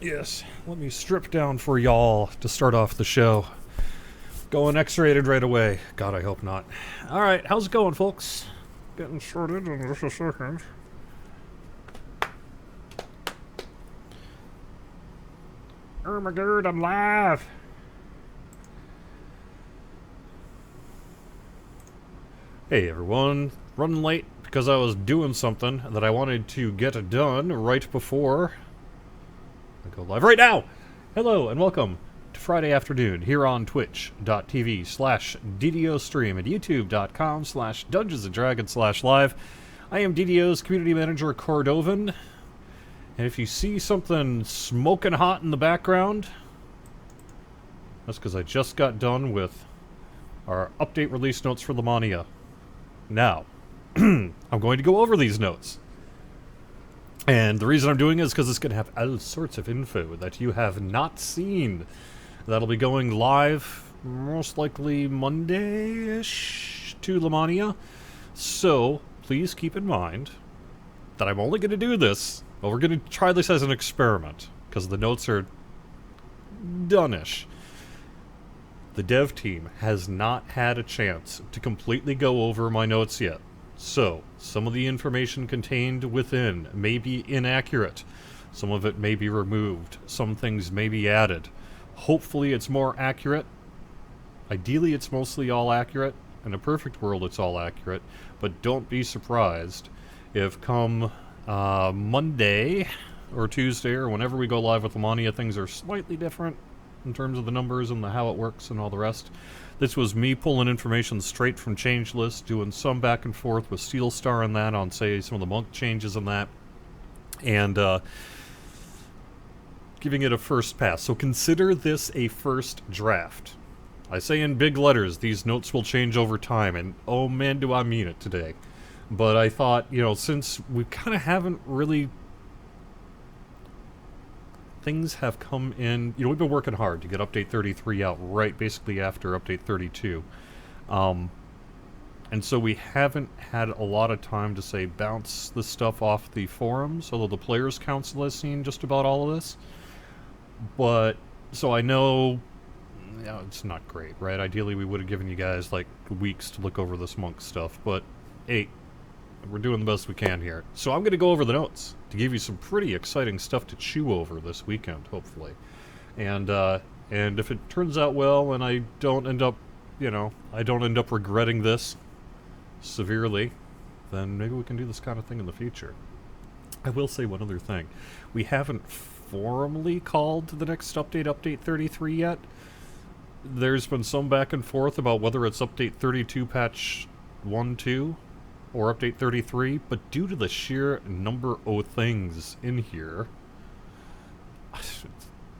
Yes, let me strip down for y'all to start off the show. Going X-rated right away. God, I hope not. Alright, how's it going, folks? Getting started in just a second. Oh my god, I'm live! Hey everyone, running late because I was doing something that I wanted to get done right before I go live right now! Hello and welcome to Friday afternoon here on twitch.tv/DDO stream and youtube.com/Dungeons & Dragons/live. I am DDO's Community Manager Cordovan, and if you see something smoking hot in the background, that's because I just got done with our update release notes for Lamania. Now, I'm going to go over these notes. And the reason I'm doing it is because it's going to have all sorts of info that you have not seen. That'll be going live most likely Monday-ish to Lamania. So, please keep in mind that I'm only going to do this, but we're going to try this as an experiment, because the notes are done-ish. The dev team has not had a chance to completely go over my notes yet. So, some of the information contained within may be inaccurate. Some of it may be removed. Some things may be added. Hopefully it's more accurate. Ideally it's mostly all accurate. In a perfect world it's all accurate. But don't be surprised if come Monday or Tuesday or whenever we go live with Lamania, things are slightly different in terms of the numbers and how it works and all the rest. This was me pulling information straight from Changelist, doing some back and forth with Steel Star and that on, say, some of the monk changes and that, and giving it a first pass. So consider this a first draft. I say in big letters, these notes will change over time, and oh man do I mean it today. But I thought, since we kind of haven't really... Things have come in... we've been working hard to get Update 33 out right basically after Update 32. And so we haven't had a lot of time to, say, bounce this stuff off the forums, although the Players' Council has seen just about all of this. But, so I know... it's not great, right? Ideally we would have given you guys, weeks to look over this monk stuff, but, hey, we're doing the best we can here. So I'm going to go over the notes to give you some pretty exciting stuff to chew over this weekend, hopefully. And if it turns out well and I don't end up, regretting this severely, then maybe we can do this kind of thing in the future. I will say one other thing. We haven't formally called the next update Update 33 yet. There's been some back and forth about whether it's Update 32 patch 1.2 or Update 33, but due to the sheer number of things in here,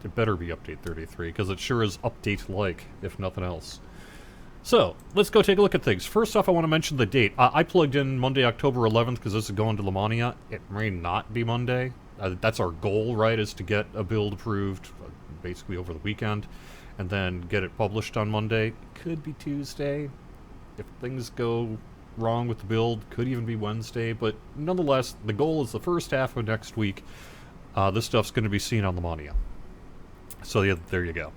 it better be Update 33, because it sure is update-like, if nothing else. So, let's go take a look at things. First off, I want to mention the date. I plugged in Monday, October 11th, because this is going to Lamania. It may not be Monday. That's our goal, right, is to get a build approved basically over the weekend, and then get it published on Monday. Could be Tuesday, if things go wrong with the build, could even be Wednesday, but nonetheless, the goal is the first half of next week. This stuff's going to be seen on Lamania. So yeah, there you go.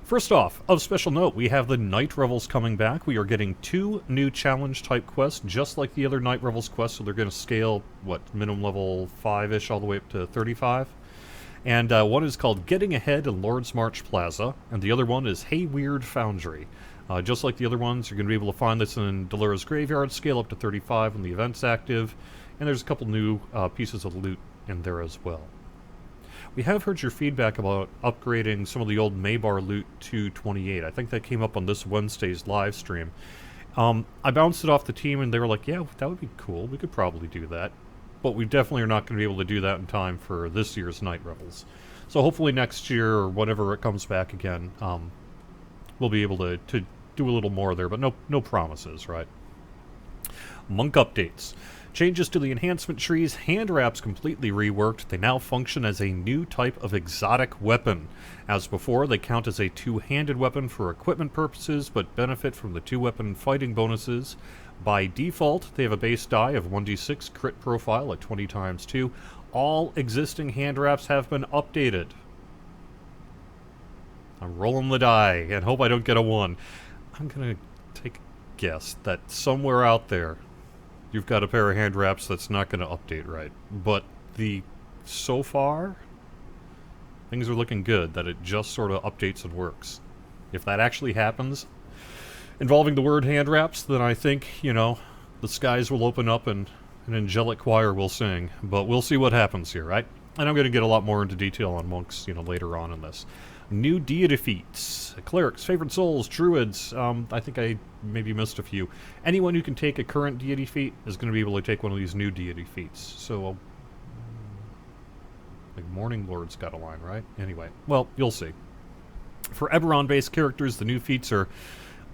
First off, of special note, we have the Night Revels coming back. We are getting 2 new challenge-type quests, just like the other Night Revels quests, so they're going to scale, minimum level 5-ish all the way up to 35. And one is called Getting Ahead in Lord's March Plaza, and the other one is Hayweird Foundry. Just like the other ones, you're going to be able to find this in Delura's Graveyard, scale up to 35 when the event's active, and there's a couple new pieces of loot in there as well. We have heard your feedback about upgrading some of the old Maybar loot to 28. I think that came up on this Wednesday's live stream. I bounced it off the team, and they were like, yeah, that would be cool. We could probably do that. But we definitely are not going to be able to do that in time for this year's Night Revels. So hopefully next year, or whenever it comes back again, we'll be able to do a little more there, but no promises, right? Monk updates. Changes to the enhancement trees. Hand wraps completely reworked. They now function as a new type of exotic weapon. As before, they count as a two-handed weapon for equipment purposes, but benefit from the two-weapon fighting bonuses. By default, they have a base die of 1d6 crit profile at 20 times 2. All existing hand wraps have been updated. I'm rolling the die and hope I don't get a 1. I'm going to take a guess that somewhere out there you've got a pair of hand wraps that's not going to update right. But so far, things are looking good that it just sort of updates and works. If that actually happens, involving the word hand wraps, then I think, the skies will open up and an angelic choir will sing. But we'll see what happens here, right? And I'm going to get a lot more into detail on monks, later on in this. New deity feats. Clerics, favored souls, druids. I think I maybe missed a few. Anyone who can take a current deity feat is going to be able to take one of these new deity feats. So, like Morning Lord's got a line, right? Anyway, well, you'll see. For Eberron-based characters, the new feats are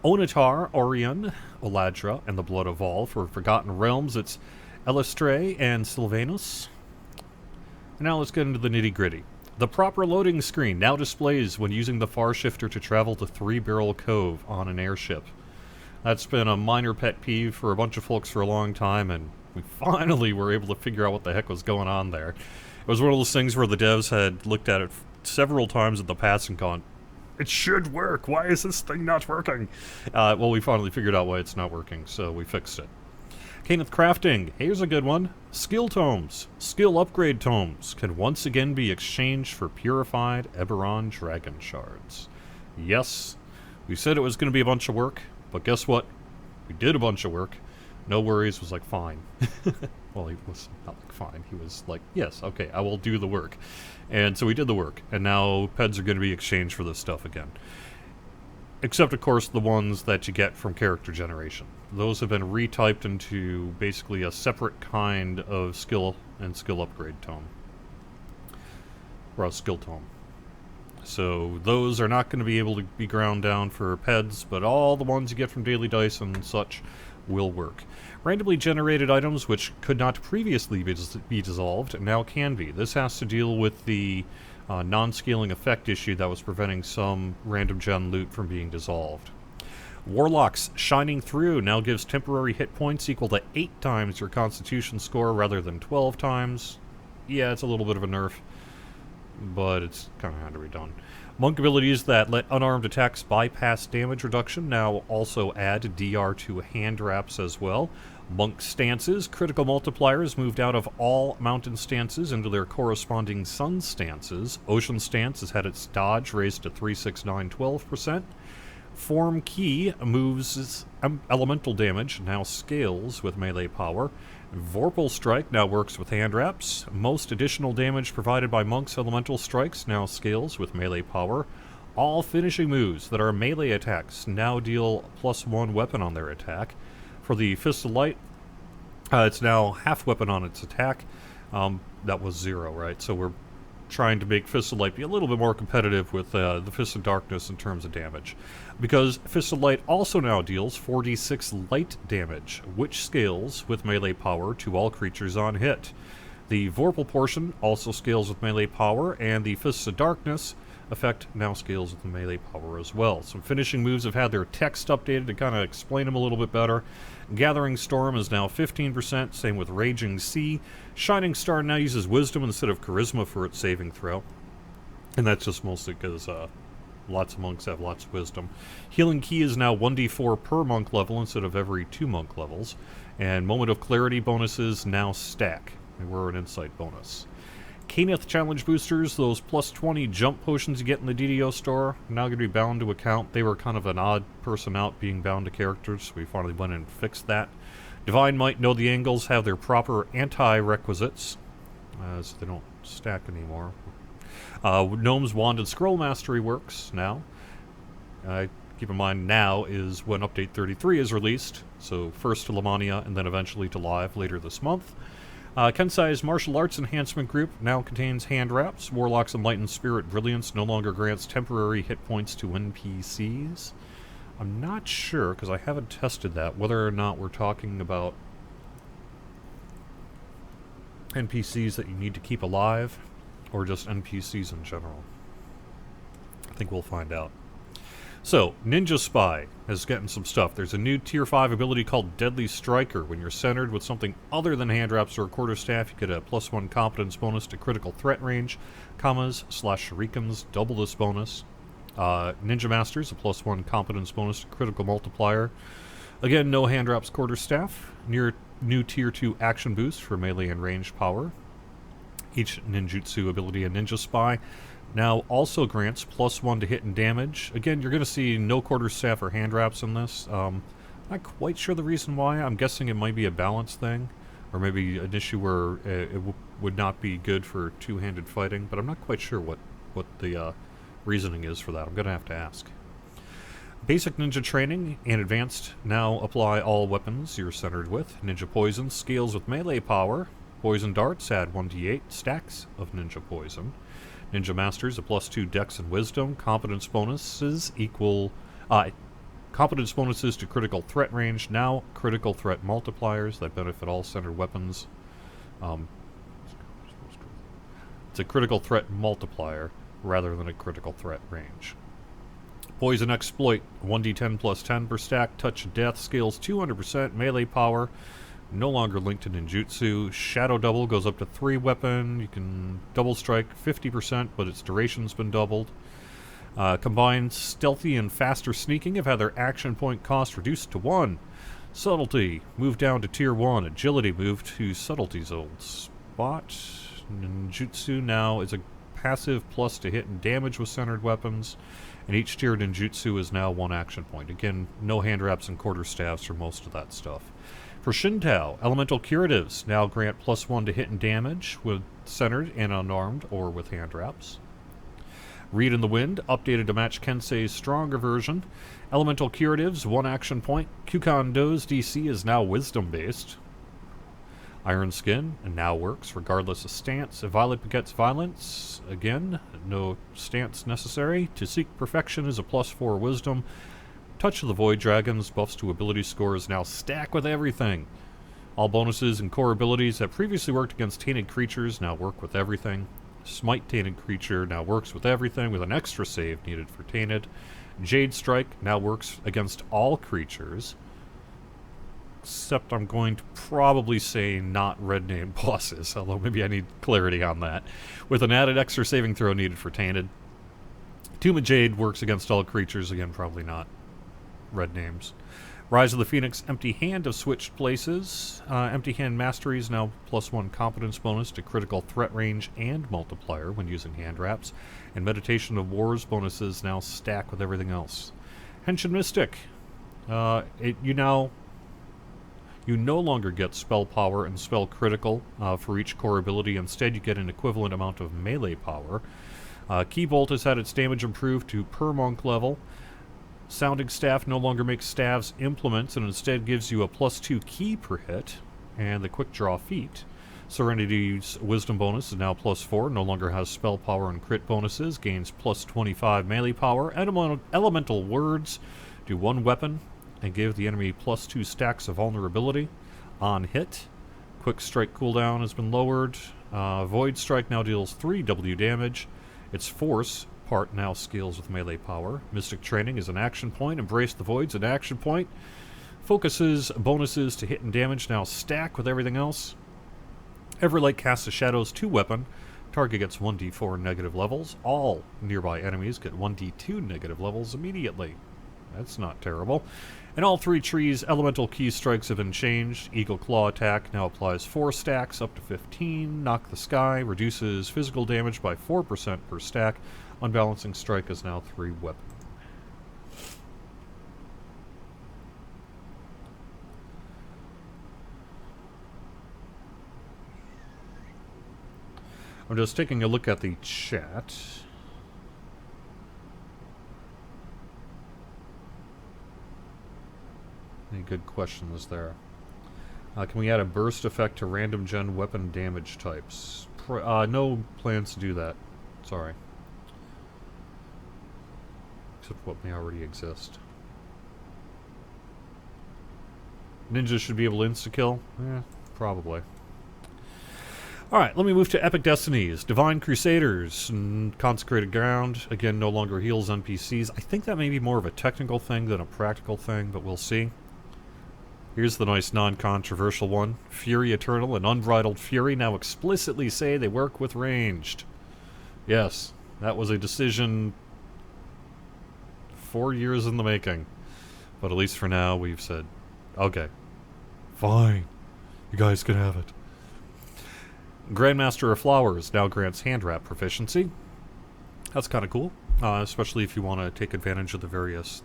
Onatar, Orion, Oladra, and the Blood of All. For Forgotten Realms, it's Elistre and Sylvanus. And now let's get into the nitty-gritty. The proper loading screen now displays when using the far shifter to travel to Three Barrel Cove on an airship. That's been a minor pet peeve for a bunch of folks for a long time, and we finally were able to figure out what the heck was going on there. It was one of those things where the devs had looked at it several times in the past and gone, it should work, why is this thing not working? Well, we finally figured out why it's not working, so we fixed it. Kenneth Crafting, here's a good one. Skill tomes, skill upgrade tomes, can once again be exchanged for purified Eberron dragon shards. Yes, we said it was going to be a bunch of work, but guess what? We did a bunch of work. No Worries was like, fine. Well, he was not like fine. He was like, yes, okay, I will do the work. And so we did the work, and now PEDs are going to be exchanged for this stuff again. Except, of course, the ones that you get from character generation. Those have been retyped into basically a separate kind of skill and skill upgrade tome. Or a skill tome. So those are not going to be able to be ground down for PEDs, but all the ones you get from Daily Dice and such will work. Randomly generated items which could not previously be dissolved now can be. This has to deal with the non-scaling effect issue that was preventing some random gen loot from being dissolved. Warlock's Shining Through now gives temporary hit points equal to 8 times your constitution score rather than 12 times. Yeah, it's a little bit of a nerf, but it's kind of had to be done. Monk abilities that let unarmed attacks bypass damage reduction now also add DR to hand wraps as well. Monk stances, critical multipliers moved out of all mountain stances into their corresponding sun stances. Ocean stance has had its dodge raised to 36912%. Form Key moves elemental damage, now scales with melee power. Vorpal Strike now works with hand wraps. Most additional damage provided by Monk's elemental strikes now scales with melee power. All finishing moves that are melee attacks now deal +1 weapon on their attack. For the Fist of Light, it's now half weapon on its attack. That was 0, right? So we're trying to make Fist of Light be a little bit more competitive with the Fist of Darkness in terms of damage. Because Fist of Light also now deals 4d6 light damage, which scales with melee power to all creatures on hit. The Vorpal portion also scales with melee power, and the Fists of Darkness effect now scales with melee power as well. Some finishing moves have had their text updated to kind of explain them a little bit better. Gathering Storm is now 15%, same with Raging Sea. Shining Star now uses Wisdom instead of Charisma for its saving throw. And that's just mostly because lots of monks have lots of Wisdom. Healing Key is now 1d4 per monk level instead of every 2 monk levels. And Moment of Clarity bonuses now stack. They were an Insight bonus. Kenneth Challenge Boosters, those +20 jump potions you get in the DDO store, are now going to be bound to account. They were kind of an odd person out being bound to characters, so we finally went and fixed that. Divine Might Know the Angles have their proper anti-requisites, so they don't stack anymore. Gnome's Wand and Scroll Mastery works now. Keep in mind, now is when Update 33 is released, so first to Lamania and then eventually to Live later this month. Kensai's Martial Arts Enhancement Group now contains hand wraps. Warlock's Enlightened Spirit Brilliance no longer grants temporary hit points to NPCs. I'm not sure, because I haven't tested that, whether or not we're talking about NPCs that you need to keep alive, or just NPCs in general. I think we'll find out. So, Ninja Spy is getting some stuff. There's a new Tier 5 ability called Deadly Striker. When you're centered with something other than hand wraps or a quarterstaff, you get a +1 competence bonus to critical threat range. Kamas/shurikens double this bonus. Ninja Masters, a +1 competence bonus to critical multiplier. Again, no hand drops quarterstaff. New tier 2 action boost for melee and ranged power. Each ninjutsu ability and ninja spy now also grants +1 to hit and damage. Again, you're going to see no quarterstaff or hand wraps in this. Not quite sure the reason why. I'm guessing it might be a balance thing, or maybe an issue where it would not be good for two-handed fighting, but I'm not quite sure what the reasoning is for that. I'm going to have to ask. Basic ninja training and advanced now apply all weapons you're centered with. Ninja poison scales with melee power. Poison darts add 1d8 stacks of ninja poison. Ninja masters a +2 dex and wisdom. Competence bonuses equal competence bonuses to critical threat range. Now critical threat multipliers that benefit all centered weapons. It's a critical threat multiplier rather than a critical threat range. Poison exploit 1d10 +10 per stack. Touch death scales 200%. Melee power no longer linked to ninjutsu. Shadow double goes up to 3 weapon. You can double strike 50%, but its duration's been doubled. Combined stealthy and faster sneaking have had their action point cost reduced to 1. Subtlety moved down to tier 1. Agility moved to subtlety's old spot. Ninjutsu now is a passive plus to hit and damage with centered weapons, and each tier ninjutsu is now 1 action point. Again, no hand wraps and quarterstaffs for most of that stuff. For Shintao, elemental curatives now grant +1 to hit and damage with centered and unarmed or with hand wraps. Read in the Wind, updated to match Kensei's stronger version. Elemental curatives, 1 action point. Kukando's DC is now wisdom based. Iron Skin now works regardless of stance. Violet begets violence. Again, no stance necessary. To Seek Perfection is a +4 wisdom. Touch of the Void Dragons buffs to ability scores now stack with everything. All bonuses and core abilities that previously worked against tainted creatures now work with everything. Smite tainted creature now works with everything with an extra save needed for tainted. Jade Strike now works against all creatures. Except I'm going to probably say not red name bosses, although maybe I need clarity on that. With an added extra saving throw needed for tainted. Tomb of Jade works against all creatures, again probably not red names. Rise of the Phoenix, Empty Hand have switched places. Empty Hand Mastery is now +1 competence bonus to critical threat range and multiplier when using hand wraps. And Meditation of Wars bonuses now stack with everything else. Henshin Mystic. You no longer get spell power and spell critical for each core ability. Instead, you get an equivalent amount of melee power. Key Bolt has had its damage improved to per monk level. Sounding Staff no longer makes staves implements and instead gives you a +2 key per hit. And the Quick Draw feat. Serenity's Wisdom bonus is now +4, no longer has spell power and crit bonuses, gains +25 melee power. Elemental Words do 1 weapon and give the enemy +2 stacks of vulnerability on hit. Quick Strike cooldown has been lowered. Void Strike now deals 3 W damage. Its Force part now scales with melee power. Mystic Training is an action point. Embrace the Void's an action point. Focuses bonuses to hit and damage now stack with everything else. Everlight casts a Shadow's 2 weapon. Target gets 1d4 negative levels. All nearby enemies get 1d2 negative levels immediately. That's not terrible. And all 3 trees' elemental key strikes have been changed. Eagle Claw attack now applies 4 stacks up to 15. Knock the Sky reduces physical damage by 4% per stack. Unbalancing Strike is now 3 weapon. I'm just taking a look at the chat. Any good questions there? Can we add a burst effect to random gen weapon damage types? No plans to do that. Sorry. Except what may already exist. Ninjas should be able to insta-kill? Probably. Alright, let me move to Epic Destinies. Divine Crusaders and Consecrated Ground. Again, no longer heals NPCs. I think that may be more of a technical thing than a practical thing, but we'll see. Here's the nice non-controversial one. Fury Eternal and Unbridled Fury now explicitly say they work with ranged. Yes, that was a decision 4 years in the making. But at least for now, we've said, okay, fine, you guys can have it. Grandmaster of Flowers now grants hand wrap proficiency. That's kind of cool, especially if you want to take advantage of the various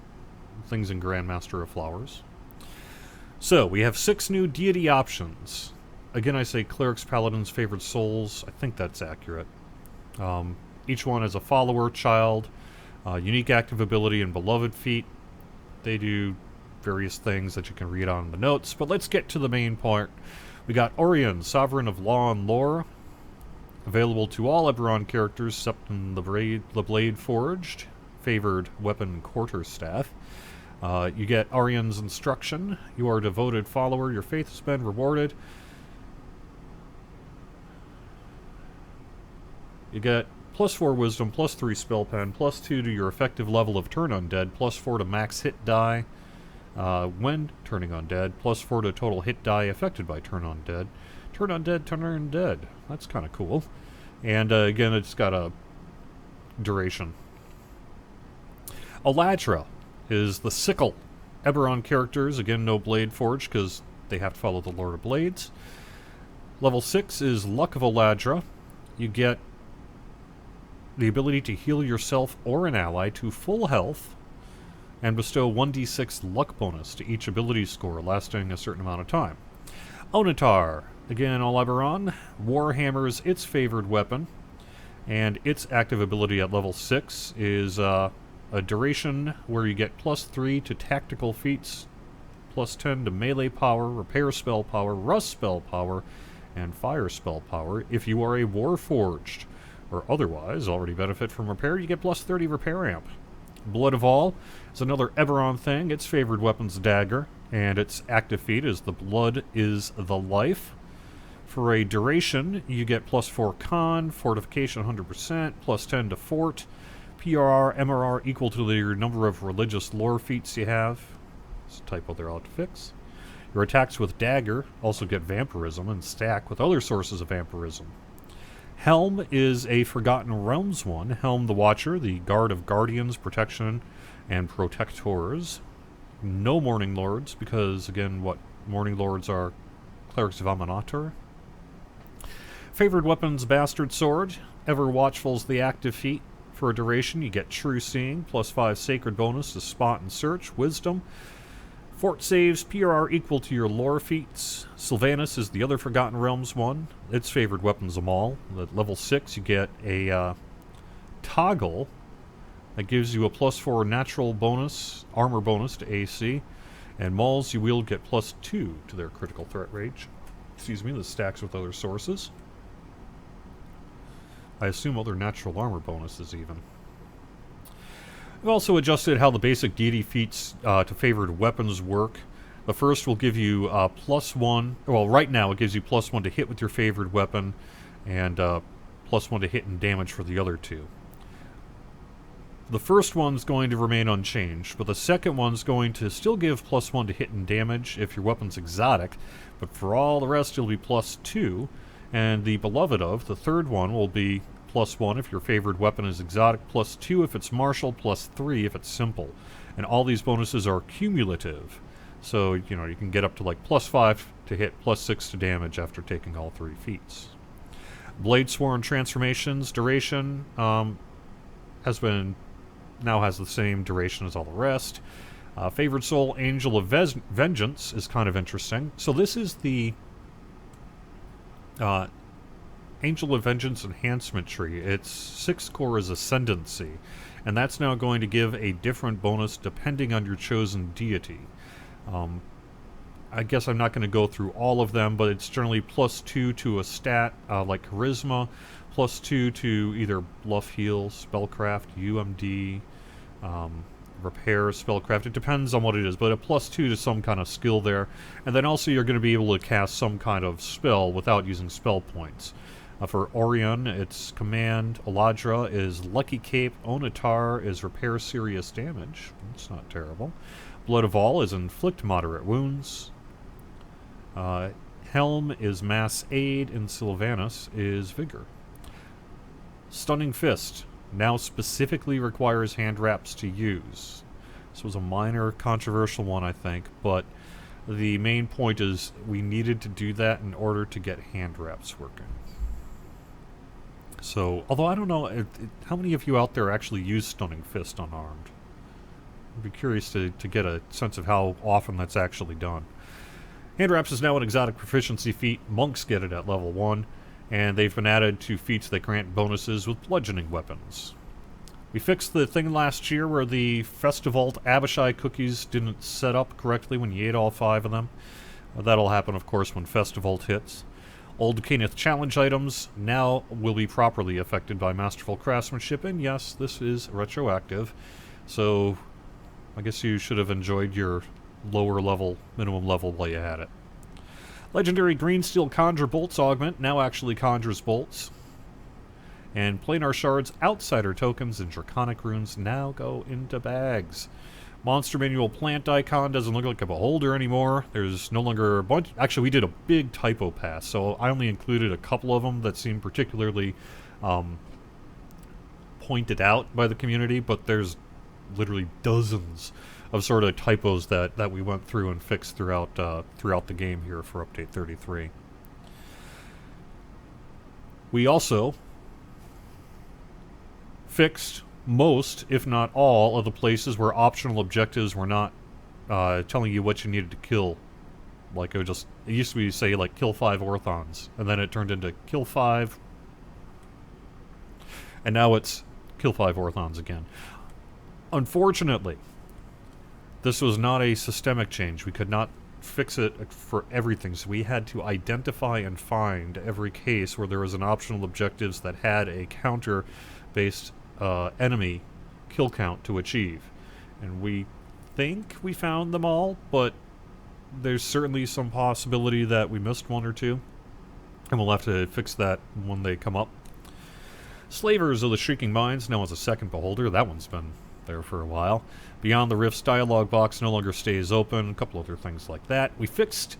things in Grandmaster of Flowers. So, we have 6 new deity options. Again, I say Clerics, Paladins, Favored Souls. I think that's accurate. Each one has a follower, child, unique active ability, and beloved feat. They do various things that you can read on in the notes, but let's get to the main part. We got Orion, Sovereign of Law and Lore, available to all Eberron characters except in the Blade Forged, favored weapon quarterstaff. You get Orion's Instruction. You are a devoted follower. Your faith has been rewarded. You get +4 Wisdom, +3 Spell Pen, +2 to your effective level of Turn Undead, +4 to max hit die when turning undead, +4 to total hit die affected by Turn Undead. Turn Undead. That's kind of cool. And again, it's got a duration. Eladra is the Sickle. Eberron characters, again, no Blade Forge because they have to follow the Lord of Blades. Level 6 is Luck of Eladra. You get the ability to heal yourself or an ally to full health and bestow 1d6 luck bonus to each ability score lasting a certain amount of time. Onatar, again, all Eberron. Warhammer's its favored weapon, and its active ability at level 6 is a duration where you get +3 to tactical feats, +10 to melee power, repair spell power, rust spell power, and fire spell power. If you are a Warforged or otherwise already benefit from repair, you get +30 repair amp. Blood of All is another Eberron thing. Its favored weapon's dagger, and its active feat is the Blood is the Life. For a duration, you get +4 con, fortification 100%, +10 to fort, PRR, MRR equal to your number of religious lore feats you have. It's a typo there I'll have to fix. Your attacks with dagger also get vampirism and stack with other sources of vampirism. Helm is a Forgotten Realms one. Helm the Watcher, the Guard of Guardians, Protection, and Protectors. No Morning Lords, because, again, what Morning Lords are Clerics of Aminator. Favored weapons, Bastard Sword. Ever Watchful's the active feat. For a duration, you get True Seeing, +5 Sacred bonus to Spot and Search, Wisdom. Fort saves, PRR equal to your lore feats. Sylvanas is the other Forgotten Realms one. Its favored weapons Amal. At level 6, you get a toggle that gives you a +4 natural bonus, armor bonus to AC. And Mauls you wield get +2 to their critical threat range. Excuse me, this stacks with other sources. I assume other natural armor bonuses even. I've also adjusted how the basic deity feats to favored weapons work. The first will give you +1. Well, right now it gives you +1 to hit with your favored weapon, and +1 to hit and damage for the other two. The first one's going to remain unchanged, but the second one's going to still give +1 to hit and damage if your weapon's exotic, but for all the rest it'll be +2. And the Beloved of, the third one, will be +1 if your favored weapon is exotic, +2 if it's martial, +3 if it's simple. And all these bonuses are cumulative. So, you know, you can get up to like +5 to hit, +6 to damage after taking all 3 feats. Blade Sworn Transformations duration now has the same duration as all the rest. Favored Soul, Angel of Vengeance is kind of interesting. So this is the Angel of Vengeance enhancement tree. Its 6th core is Ascendancy, and that's now going to give a different bonus depending on your chosen deity. I guess I'm not going to go through all of them, but it's generally +2 to a stat like Charisma, +2 to either Bluff, Heal, Spellcraft, UMD, Repair, Spellcraft. It depends on what it is, but a +2 to some kind of skill there. And then also you're going to be able to cast some kind of spell without using spell points. For Orion, its command, Eladra, is Lucky Cape. Onatar is Repair Serious Damage. That's not terrible. Blood of All is Inflict Moderate Wounds. Helm is Mass Aid, and Sylvanas is Vigor. Stunning Fist now specifically requires hand wraps to use. This was a minor controversial one, I think, but the main point is we needed to do that in order to get hand wraps working. So, although I don't know how many of you out there actually use Stunning Fist unarmed. I'd be curious to get a sense of how often that's actually done. Hand wraps is now an exotic proficiency feat. Monks get it at level 1, and they've been added to feats that grant bonuses with bludgeoning weapons. We fixed the thing last year where the Festival Abishai cookies didn't set up correctly when you ate all 5 of them. That'll happen, of course, when Festival hits. Old Kenneth challenge items now will be properly affected by Masterful Craftsmanship, and yes, this is retroactive, so I guess you should have enjoyed your lower level, minimum level while you had it. Legendary Green Steel Conjure Bolts augment now actually conjures bolts. And Planar Shards Outsider tokens and Draconic runes now go into bags. Monster Manual Plant Icon doesn't look like a beholder anymore. There's no longer a bunch. Actually, we did a big typo pass, so I only included a couple of them that seemed particularly pointed out by the community, but there's literally dozens of sort of typos that we went through and fixed throughout the game here for Update 33. We also fixed most, if not all, of the places where optional objectives were not telling you what you needed to kill. Like, it used to be, say, like, kill 5 Orthons, and then it turned into kill 5, and now it's kill 5 Orthons again. Unfortunately, this was not a systemic change. We could not fix it for everything, so we had to identify and find every case where there was an optional objectives that had a counter-based enemy kill count to achieve. And we think we found them all, but there's certainly some possibility that we missed one or two, and we'll have to fix that when they come up. Slavers of the Shrieking Mines now has a second beholder. That one's been there for a while. Beyond the Rifts dialogue box no longer stays open. A couple other things like that. We fixed,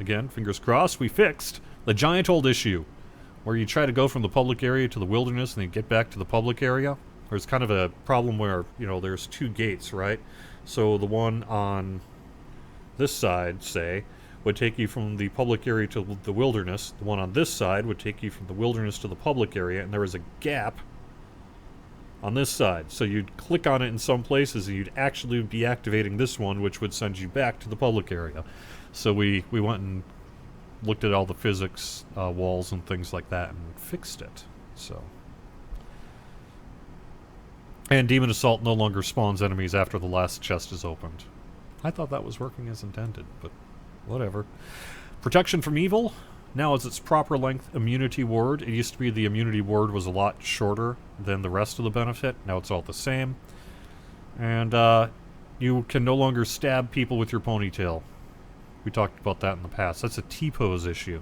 again, fingers crossed, we fixed the giant old issue where you try to go from the public area to the wilderness and then get back to the public area. There's kind of a problem where, you know, there's 2 gates, right? So the one on this side, say, would take you from the public area to the wilderness. The one on this side would take you from the wilderness to the public area, and there was a gap on this side. So you'd click on it in some places, and you'd actually be activating this one, which would send you back to the public area. So we went and looked at all the physics walls and things like that and fixed it. So, and Demon Assault no longer spawns enemies after the last chest is opened. I thought that was working as intended, but whatever. Protection from Evil now has its proper length immunity ward. It used to be the immunity ward was a lot shorter than the rest of the benefit. Now it's all the same. And you can no longer stab people with your ponytail. We talked about that in the past. That's a T-pose issue,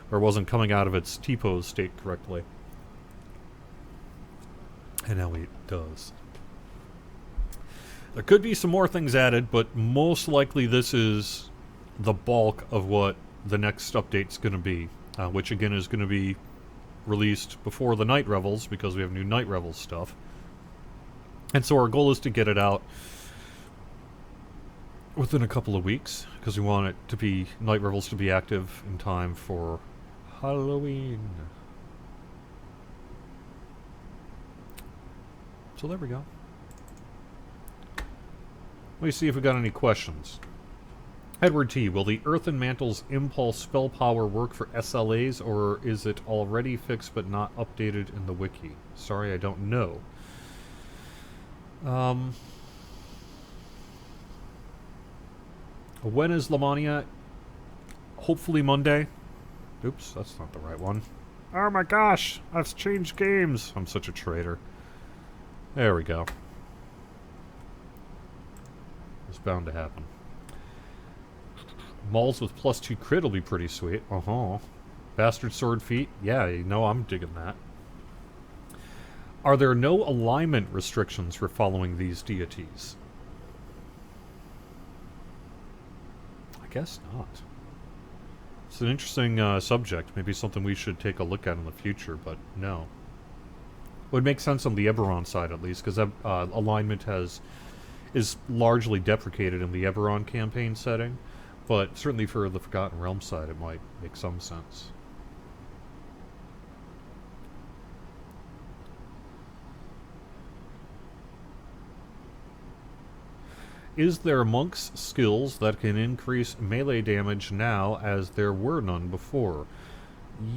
where it wasn't coming out of its T-pose state correctly. And now it does. There could be some more things added, but most likely this is the bulk of what the next update's going to be, which again is going to be released before the Night Revels, because we have new Night Revels stuff. And so our goal is to get it out within a couple of weeks, because we want it to be, Night Revels to be active in time for Halloween. So there we go. Let me see if we got any questions. Edward T. Will the Earthen Mantle's Impulse spell power work for SLAs, or is it already fixed but not updated in the wiki? Sorry, I don't know. When is Lamania? Hopefully Monday. Oops, that's not the right one. Oh my gosh, I've changed games. I'm such a traitor. There we go. It's bound to happen. Mauls with +2 crit will be pretty sweet. Bastard Sword Feet. Yeah, you know I'm digging that. Are there no alignment restrictions for following these deities? I guess not. It's an interesting subject. Maybe something we should take a look at in the future, but no. Would make sense on the Eberron side, at least, because alignment has is largely deprecated in the Eberron campaign setting, but certainly for the Forgotten Realms side it might make some sense. Is there monk's skills that can increase melee damage now as there were none before?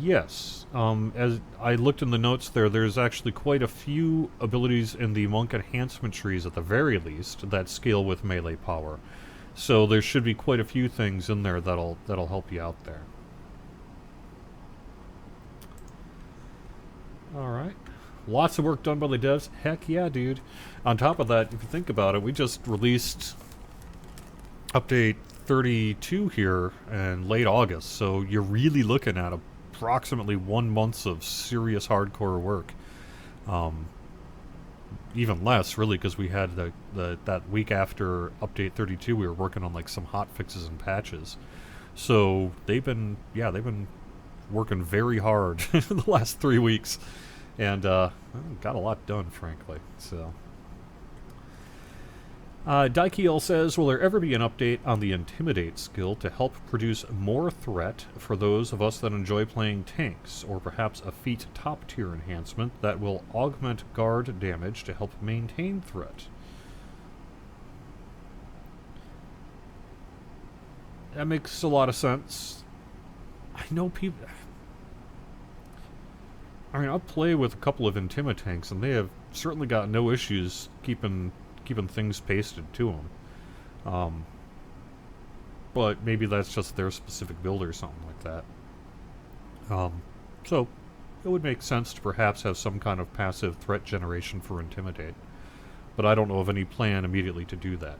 Yes. As I looked in the notes there's actually quite a few abilities in the monk enhancement trees at the very least that scale with melee power. So there should be quite a few things in there that'll help you out there. Alright. Lots of work done by the devs. Heck yeah, dude. On top of that, if you think about it, we just released update 32 here in late August, so you're really looking at approximately 1 month of serious hardcore work. Even less, really, because we had that week after update 32, we were working on like some hot fixes and patches. So they've been working very hard the last 3 weeks. And got a lot done, frankly. So, Daikiel says, will there ever be an update on the Intimidate skill to help produce more threat for those of us that enjoy playing tanks, or perhaps a feat top-tier enhancement that will augment guard damage to help maintain threat? That makes a lot of sense. I know people... I mean, I'll play with a couple of Intima tanks, and they have certainly got no issues keeping things pasted to them. But maybe that's just their specific build or something like that. So it would make sense to perhaps have some kind of passive threat generation for Intimidate. But I don't know of any plan immediately to do that.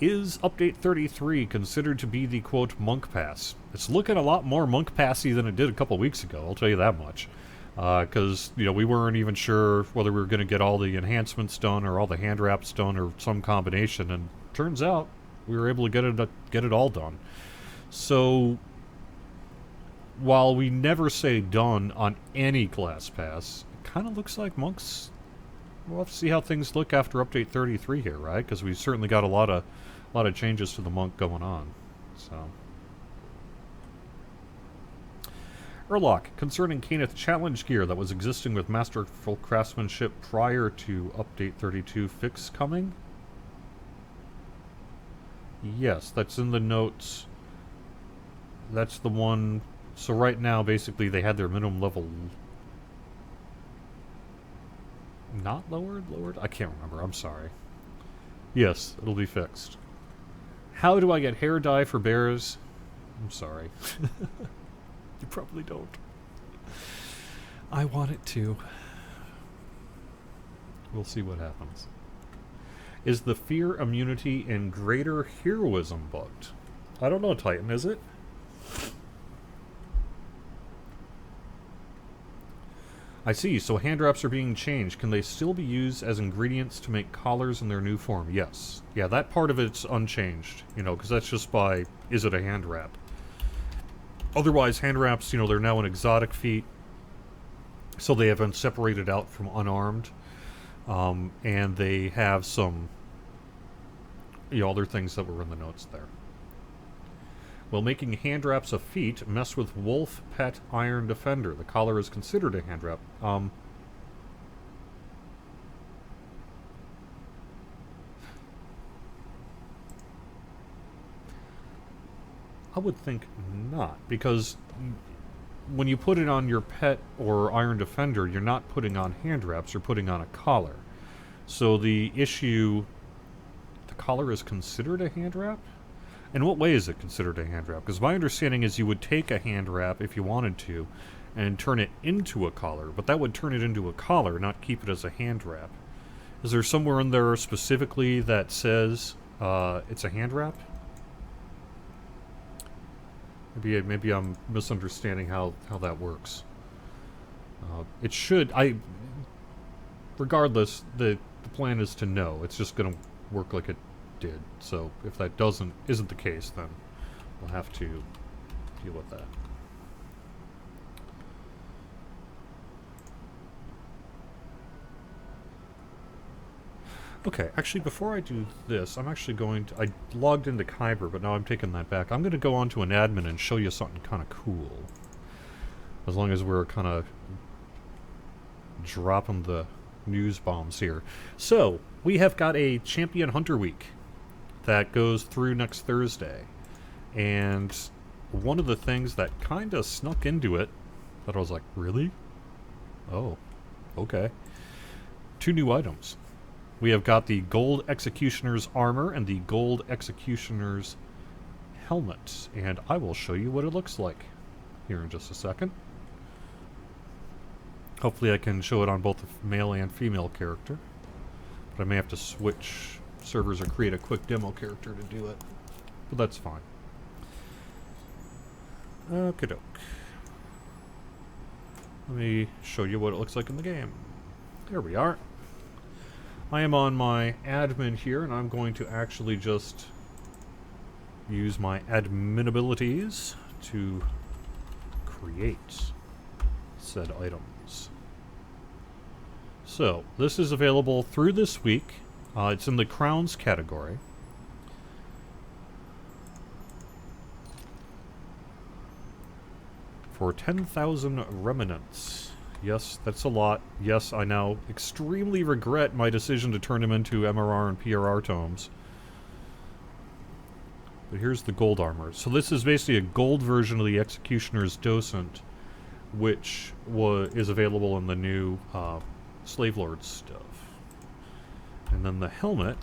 Is Update 33 considered to be the, quote, Monk Pass? It's looking a lot more Monk Passy than it did a couple weeks ago, I'll tell you that much. Because, we weren't even sure whether we were going to get all the enhancements done or all the hand wraps done or some combination, and turns out we were able to get it all done. So, while we never say done on any class pass, it kind of looks like Monks... We'll have to see how things look after Update 33 here, right? Because we certainly got a lot of changes to the Monk going on. So, Urlock, concerning Kenneth challenge gear that was existing with Masterful Craftsmanship prior to Update 32 fix coming? Yes, that's in the notes. That's the one... So right now, basically, they had their minimum level... Not lowered? I can't remember. I'm sorry. Yes, it'll be fixed. How do I get hair dye for bears? I'm sorry. You probably don't. I want it to. We'll see what happens. Is the fear immunity in greater heroism bugged? I don't know, Titan, is it? I see, so hand wraps are being changed. Can they still be used as ingredients to make collars in their new form? Yes. Yeah, that part of it's unchanged, because that's just by, is it a hand wrap? Otherwise, hand wraps, they're now an exotic feat, so they have been separated out from unarmed, and they have some, other things that were in the notes there. While making hand wraps a feat, mess with Wolf Pet Iron Defender. The collar is considered a hand wrap. I would think not, because when you put it on your pet or Iron Defender, you're not putting on hand wraps, you're putting on a collar. So the issue... The collar is considered a hand wrap? In what way is it considered a hand wrap? Because my understanding is you would take a hand wrap, if you wanted to, and turn it into a collar, but that would turn it into a collar, not keep it as a hand wrap. Is there somewhere in there specifically that says it's a hand wrap? Maybe I'm misunderstanding how that works. It should... Regardless, the plan is to know. It's just going to work like it did. So if that isn't the case, then we'll have to deal with that. Okay, actually, before I do this, I'm actually going to... I logged into Kyber, but now I'm taking that back. I'm going to go on to an admin and show you something kind of cool. As long as we're kind of dropping the news bombs here. So, we have got a Champion Hunter Week that goes through next Thursday. And one of the things that kind of snuck into it, that I was like, really? Oh, okay. 2 new items. We have got the Gold Executioner's Armor and the Gold Executioner's Helmet. And I will show you what it looks like here in just a second. Hopefully I can show it on both the male and female character. But I may have to switch servers or create a quick demo character to do it. But that's fine. Okie doke. Let me show you what it looks like in the game. There we are. I am on my admin here, and I'm going to actually just use my admin abilities to create said items. So, this is available through this week. It's in the Crowns category. For 10,000 remnants. Yes, that's a lot. Yes, I now extremely regret my decision to turn them into MRR and PRR tomes. But here's the gold armor. So this is basically a gold version of the Executioner's Docent, which is available in the new Slave Lord stuff. And then the helmet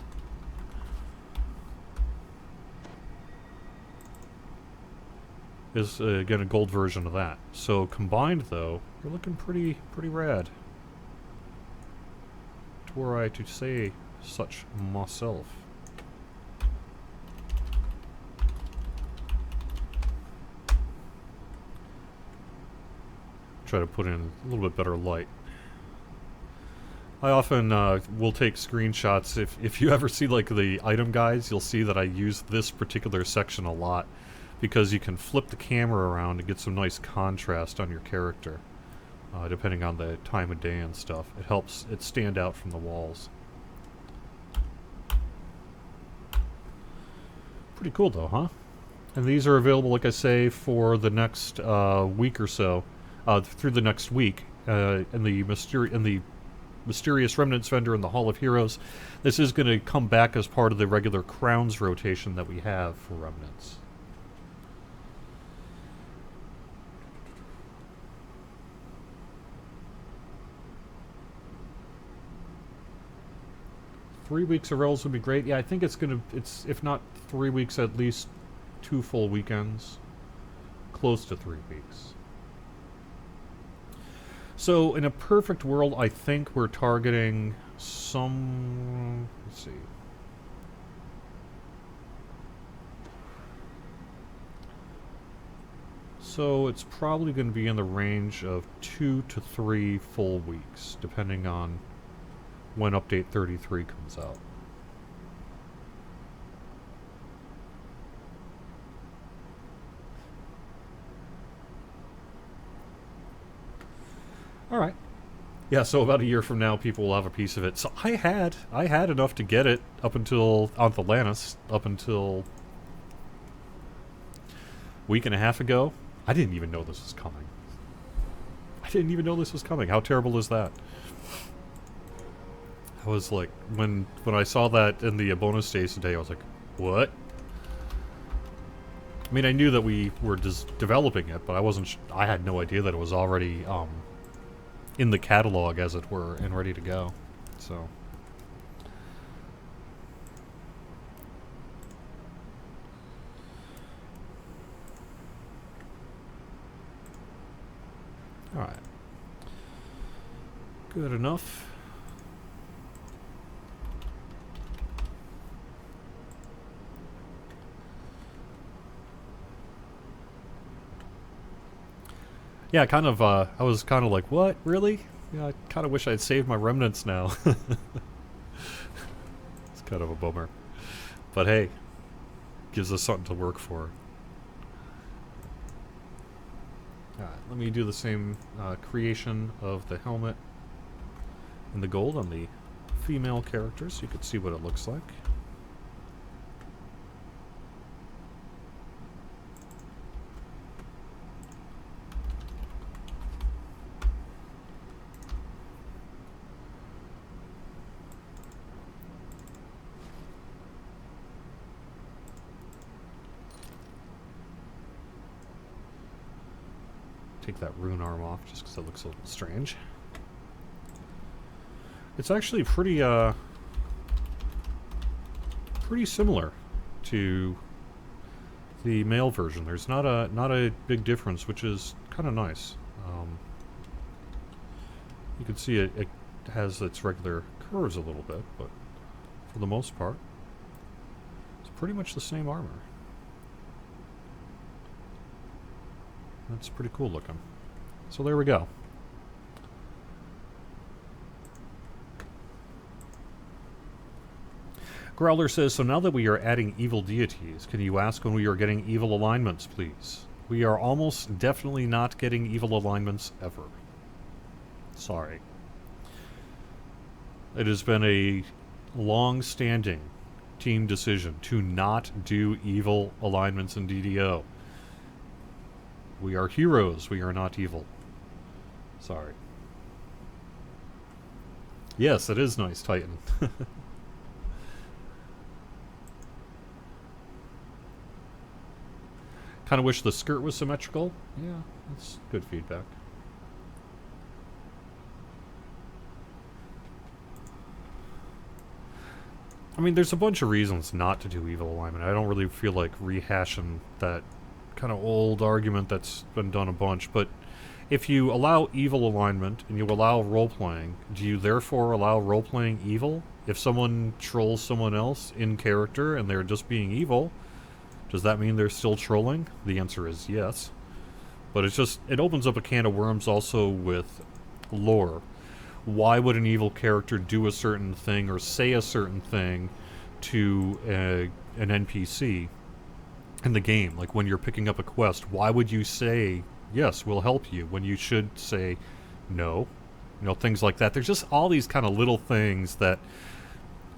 is, again, a gold version of that. So combined, though, you're looking pretty rad. Were I to say such myself. Try to put in a little bit better light. I often will take screenshots. If you ever see like the item guides, you'll see that I use this particular section a lot, because you can flip the camera around and get some nice contrast on your character, depending on the time of day and stuff. It helps it stand out from the walls. Pretty cool though, huh? And these are available, like I say, for the next week or so, through the next week, in the Mysterious Remnants vendor in the Hall of Heroes. This is going to come back as part of the regular Crowns rotation that we have for Remnants. Three weeks of Rells would be great. Yeah, I think it's if not 3 weeks, at least 2 full weekends. Close to 3 weeks. So, in a perfect world, I think we're targeting some... Let's see. So, it's probably going to be in the range of 2 to 3 full weeks, depending on when Update 33 comes out. Alright. Yeah, so about a year from now, people will have a piece of it. So I had enough to get it up until Anthelanus, up until a week and a half ago. I didn't even know this was coming. How terrible is that? I was like, when I saw that in the bonus days today, I was like, what? I mean, I knew that we were just developing it, but I had no idea that it was already, in the catalog, as it were, and ready to go. So. Alright. Good enough. Yeah, kind of, I was kind of like, what? Really? Yeah, I kind of wish I'd saved my remnants now. It's kind of a bummer. But hey, gives us something to work for. Alright, let me do the same creation of the helmet and the gold on the female character so you can see what it looks like. Take that rune arm off just because it looks a little strange. It's actually pretty similar to the male version. There's not a big difference, which is kind of nice. You can see it has its regular curves a little bit, but for the most part, it's pretty much the same armor. That's pretty cool looking. So there we go. Growler says, so now that we are adding evil deities, can you ask when we are getting evil alignments, please? We are almost definitely not getting evil alignments ever. Sorry. It has been a long-standing team decision to not do evil alignments in DDO. We are heroes, we are not evil. Sorry. Yes, it is nice, Titan. Kind of wish the skirt was symmetrical. Yeah, that's good feedback. I mean, there's a bunch of reasons not to do evil alignment. I don't really feel like rehashing that kind of old argument that's been done a bunch, but if you allow evil alignment and you allow role-playing, do you therefore allow role-playing evil? If someone trolls someone else in character and they're just being evil, does that mean they're still trolling? The answer is yes. But it opens up a can of worms also with lore. Why would an evil character do a certain thing or say a certain thing to an NPC in the game? Like when you're picking up a quest, why would you say, yes, we'll help you, when you should say no? You know, things like that. There's just all these kind of little things that,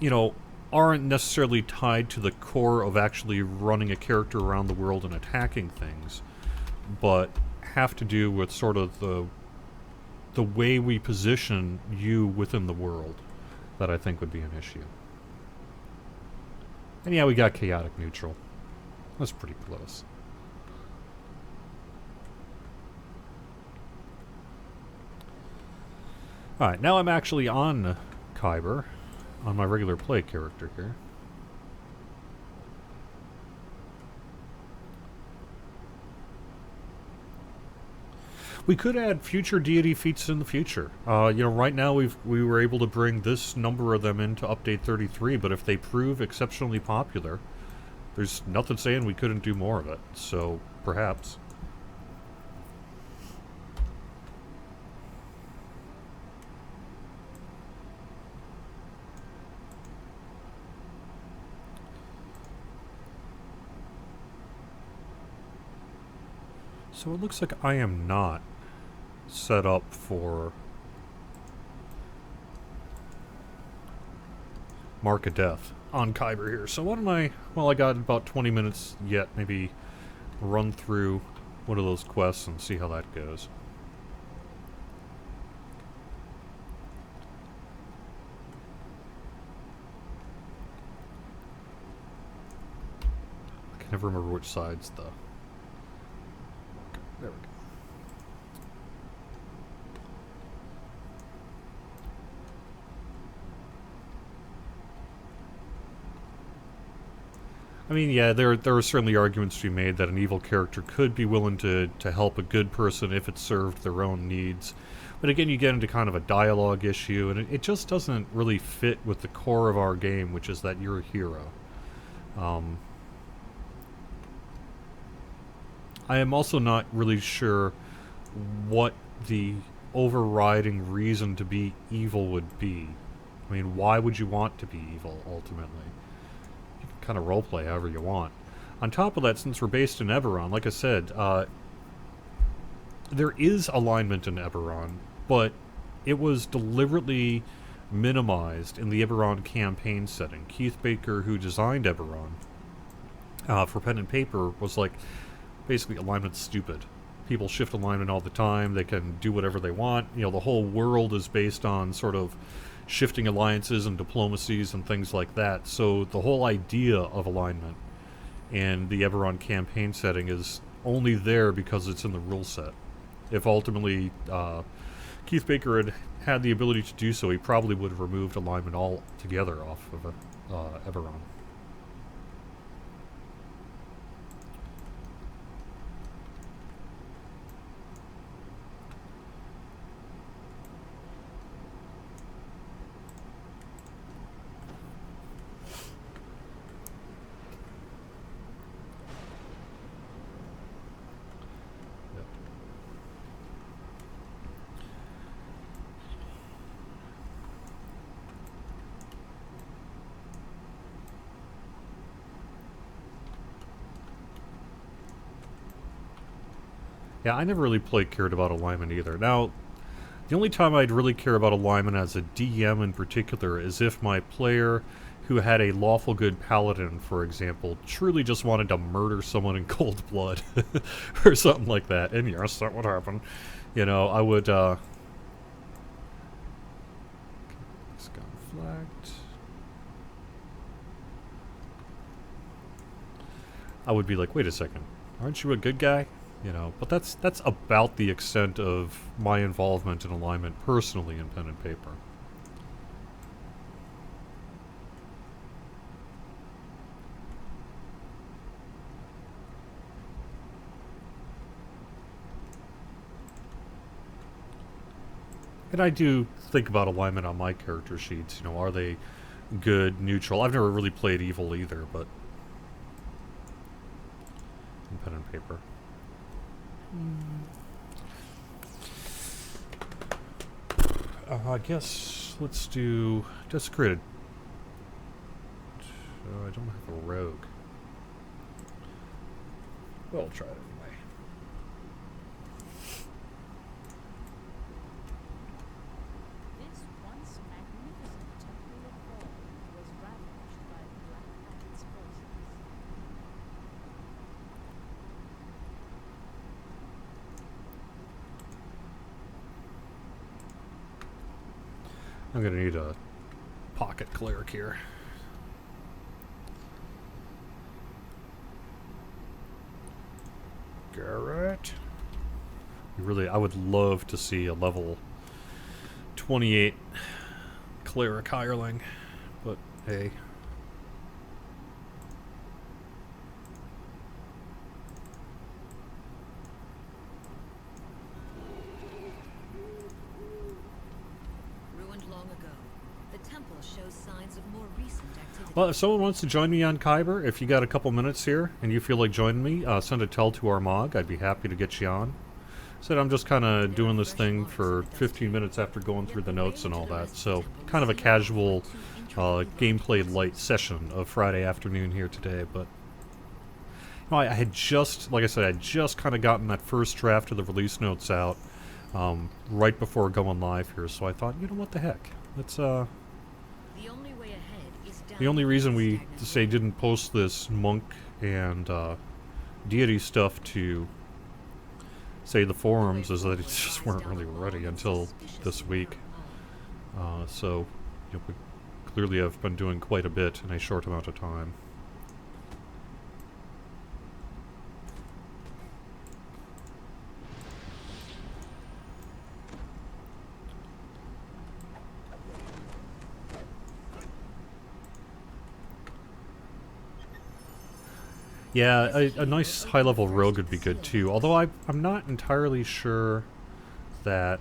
you know, aren't necessarily tied to the core of actually running a character around the world and attacking things, but have to do with sort of the way we position you within the world that I think would be an issue. And yeah, we got chaotic neutral. That's pretty close. Alright, now I'm actually on Kyber, on my regular play character here. We could add future deity feats in the future. You know, right now we were able to bring this number of them into update 33, but if they prove exceptionally popular, there's nothing saying we couldn't do more of it. So, perhaps. So it looks like I am not set up for Mark of Death on Kyber here. So why don't I got about 20 minutes yet, maybe run through one of those quests and see how that goes. I can never remember which side's the... There we go. I mean, yeah, there are certainly arguments to be made that an evil character could be willing to help a good person if it served their own needs. But again, you get into kind of a dialogue issue, and it just doesn't really fit with the core of our game, which is that you're a hero. I am also not really sure what the overriding reason to be evil would be. I mean, why would you want to be evil, ultimately? You can kind of roleplay however you want. On top of that, since we're based in Eberron, like I said, there is alignment in Eberron, but it was deliberately minimized in the Eberron campaign setting. Keith Baker, who designed Eberron for pen and paper, was like, basically, alignment's stupid. People shift alignment all the time. They can do whatever they want. You know, the whole world is based on sort of shifting alliances and diplomacies and things like that. So the whole idea of alignment in the Eberron campaign setting is only there because it's in the rule set. If ultimately Keith Baker had the ability to do so, he probably would have removed alignment altogether off of Eberron. Yeah, I never really cared about alignment either. Now, the only time I'd really care about alignment as a DM in particular is if my player who had a lawful good paladin, for example, truly just wanted to murder someone in cold blood or something like that. And yes, that would happen. You know, I would, it's gone flagged. I would be like, wait a second, aren't you a good guy? You know, but that's about the extent of my involvement in alignment personally in pen and paper. And I do think about alignment on my character sheets. You know, are they good, neutral? I've never really played evil either, but in pen and paper. I guess let's do desecrated. I don't have a rogue. Well, I'll try it anyway. This once magnificent temple of Gaul was ravaged by the Black Knight's forces. I'm gonna need a pocket cleric here. Garrett. I would love to see a level 28 cleric hireling, but hey. Well, if someone wants to join me on Kyber, if you got a couple minutes here and you feel like joining me, send a tell to our Mog. I'd be happy to get you on. Said I'm just kind of doing this thing for 15 minutes after going through the notes and all that. So kind of a casual gameplay light session of Friday afternoon here today. But you know, I had just, like I said, I had just kind of gotten that first draft of the release notes out right before going live here. So I thought, you know what the heck, let's the only reason we say didn't post this monk and deity stuff to say the forums is that it just weren't really ready until this week. So you know, we clearly have been doing quite a bit in a short amount of time. Yeah, a nice high-level rogue would be good too, although I'm not entirely sure that...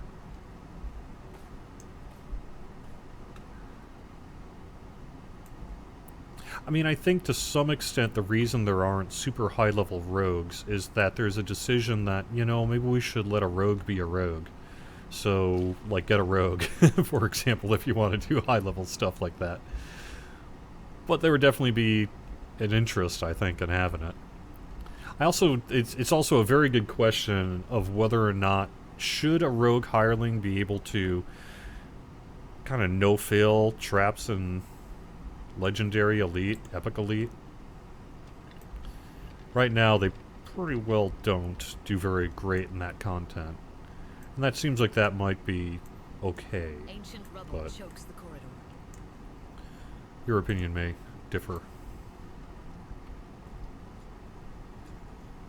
I mean, I think to some extent the reason there aren't super high-level rogues is that there's a decision that, you know, maybe we should let a rogue be a rogue. So, like, get a rogue, for example, if you want to do high-level stuff like that. But there would definitely be an interest, I think, in having it. It's also a very good question of whether or not should a rogue hireling be able to kind of no-fail traps in Legendary, Elite, Epic Elite. Right now, they pretty well don't do very great in that content. And that seems like that might be okay. Ancient rubble But chokes the corridor. your opinion may differ.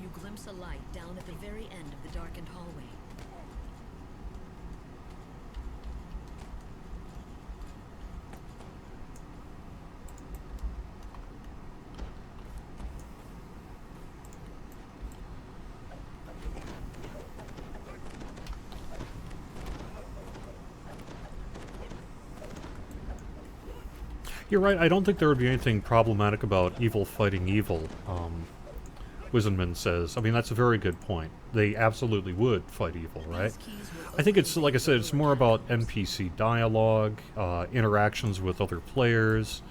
You glimpse a light down at the very end of the darkened hallway. You're right, I don't think there would be anything problematic about evil fighting evil, Wizenman says. I mean, that's a very good point. They absolutely would fight evil, right? I think it's, like I said, it's more about NPC dialogue, interactions with other players,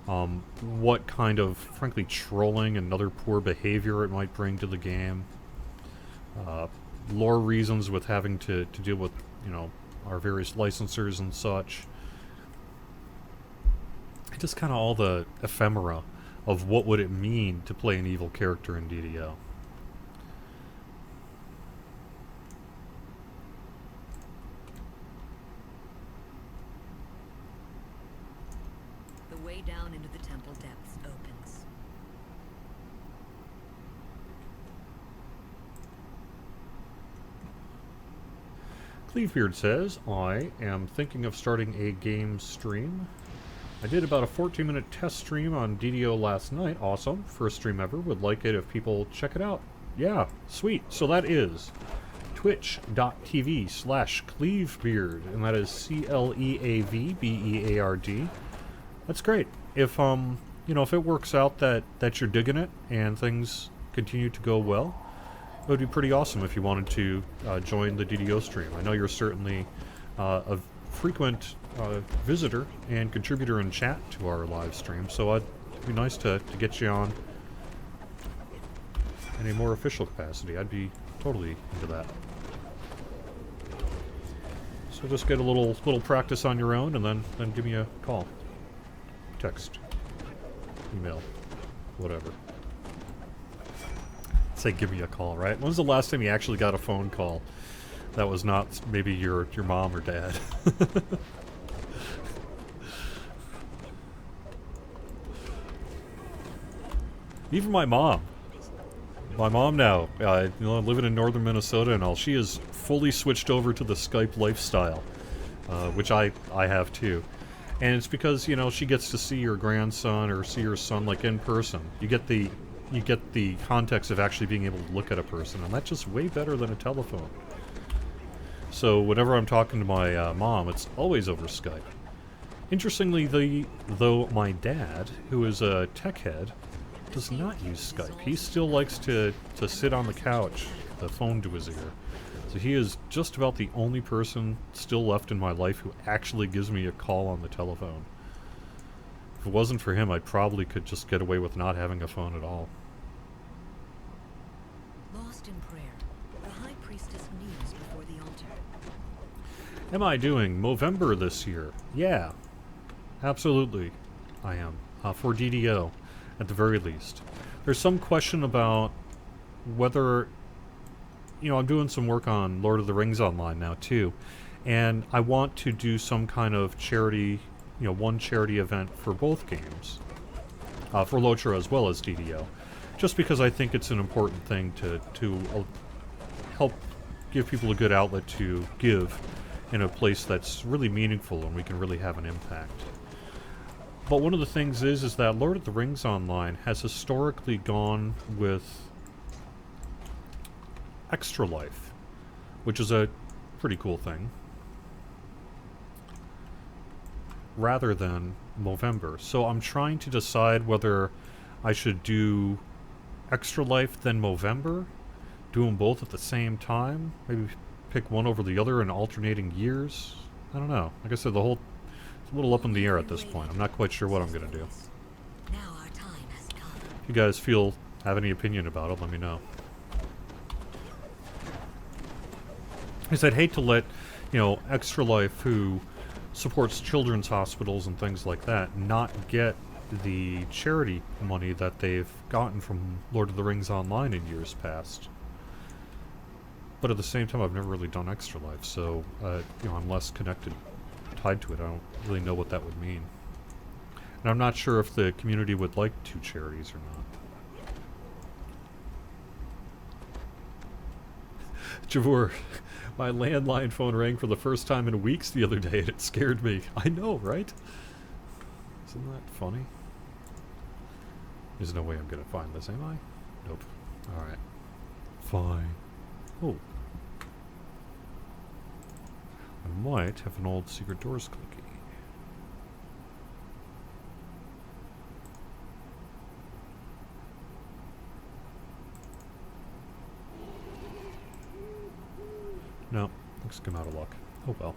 what kind of, frankly, trolling and other poor behavior it might bring to the game, lore reasons with having to deal with, you know, our various licensors and such. Just kind of all the ephemera of what would it mean to play an evil character in DDO. The way down into the temple depths opens. Clevebeard says, I am thinking of starting a game stream. I did about a 14-minute test stream on DDO last night. Awesome. First stream ever. Would like it if people check it out. Yeah, sweet. So that is twitch.tv/Clevebeard, and that is CLEAVBEARD. That's great. If, you know, if it works out that you're digging it and things continue to go well, it would be pretty awesome if you wanted to join the DDO stream. I know you're certainly a frequent visitor and contributor in chat to our live stream, so it'd be nice to get you on in a more official capacity. I'd be totally into that. So just get a little practice on your own, and then give me a call, text, email, whatever. Say give me a call, right? When was the last time you actually got a phone call that was not maybe your mom or dad? Even my mom. My mom now, you know, living in northern Minnesota and all, she is fully switched over to the Skype lifestyle, which I have too. And it's because, you know, she gets to see your grandson or see your son like in person. You get the context of actually being able to look at a person, and that's just way better than a telephone. So whenever I'm talking to my mom, it's always over Skype. Interestingly, though my dad, who is a tech head, does not use Skype. He still likes to sit on the couch, the phone to his ear. So he is just about the only person still left in my life who actually gives me a call on the telephone. If it wasn't for him, I probably could just get away with not having a phone at all. Lost in prayer, the high priestess kneels before the altar. Am I doing Movember this year? Yeah, absolutely I am. For DDO, at the very least. There's some question about whether, you know, I'm doing some work on Lord of the Rings Online now too, and I want to do some kind of charity, you know, one charity event for both games, for LOTRA as well as DDO, just because I think it's an important thing to help give people a good outlet to give in a place that's really meaningful and we can really have an impact. But one of the things is that Lord of the Rings Online has historically gone with Extra Life, which is a pretty cool thing, rather than Movember. So I'm trying to decide whether I should do Extra Life then Movember, do them both at the same time, maybe pick one over the other in alternating years. I don't know. Like I said, it's a little up in the air at this point. I'm not quite sure what I'm going to do. Now our time has come. If you guys have any opinion about it, let me know. Because I'd hate to let, you know, Extra Life, who supports children's hospitals and things like that not get the charity money that they've gotten from Lord of the Rings Online in years past. But at the same time, I've never really done Extra Life, so you know, I'm less connected, tied to it. I don't really know what that would mean. And I'm not sure if the community would like two charities or not. Javor, my landline phone rang for the first time in weeks the other day, and it scared me. I know, right? Isn't that funny? There's no way I'm gonna find this, am I? Nope. Alright. Fine. Oh. I might have an old Secret Doors cookie. No, looks like I'm out of luck. Oh well.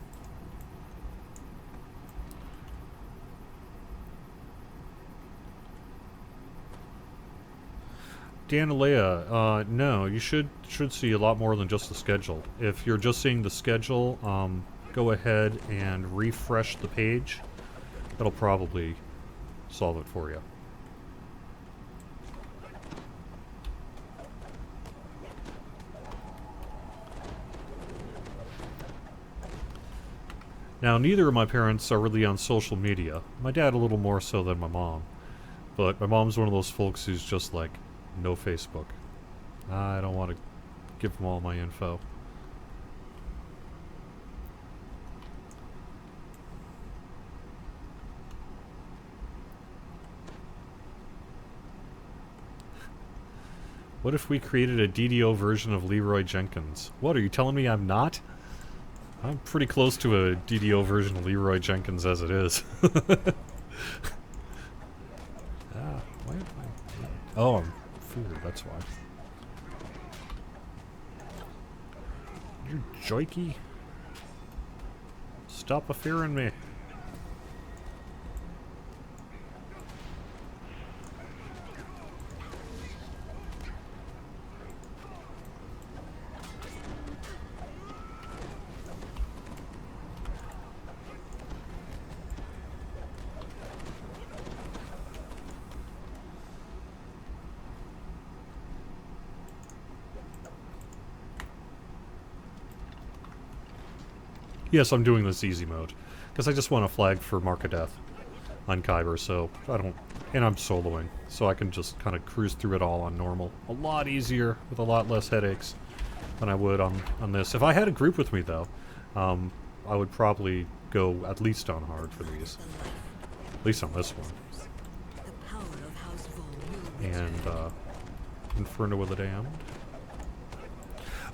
Dan Alea, no, you should see a lot more than just the schedule. If you're just seeing the schedule, go ahead and refresh the page. That'll probably solve it for you. Now, neither of my parents are really on social media. My dad a little more so than my mom. But my mom's one of those folks who's just like, no Facebook. I don't want to give them all my info. What if we created a DDO version of Leroy Jenkins? What, are you telling me I'm not? I'm pretty close to a DDO version of Leroy Jenkins as it is. Why am I... Oh, I'm fooled, that's why. You joikey. Stop a-fearing me. Yes, I'm doing this easy mode, because I just want a flag for Mark of Death on Kyber, so I don't... And I'm soloing, so I can just kind of cruise through it all on normal. A lot easier, with a lot less headaches than I would on this. If I had a group with me, though, I would probably go at least on hard for these. At least on this one. And, Inferno of the Damned.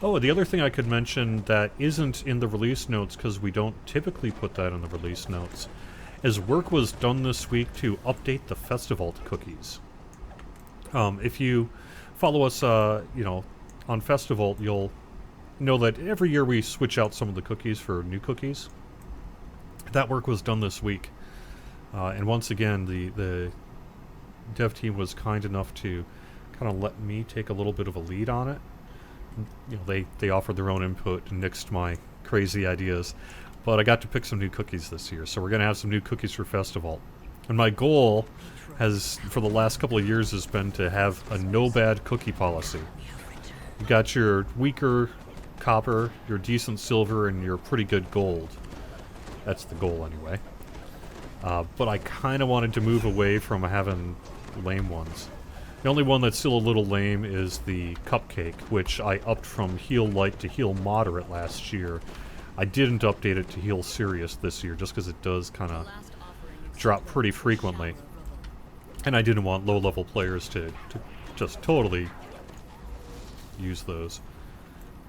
Oh, the other thing I could mention that isn't in the release notes, because we don't typically put that in the release notes, is work was done this week to update the Festival cookies. If you follow us, you know, on Festival, you'll know that every year we switch out some of the cookies for new cookies. That work was done this week. And once again, the dev team was kind enough to kind of let me take a little bit of a lead on it. You know, they offered their own input and nixed my crazy ideas, but I got to pick some new cookies this year, so we're going to have some new cookies for Festival. And my goal has, for the last couple of years, has been to have a no-bad cookie policy. You got your weaker copper, your decent silver, and your pretty good gold. That's the goal, anyway. But I kind of wanted to move away from having lame ones. The only one that's still a little lame is the Cupcake, which I upped from Heal Light to Heal Moderate last year. I didn't update it to Heal Serious this year, just because it does kind of drop pretty frequently. And I didn't want low-level players to just totally use those.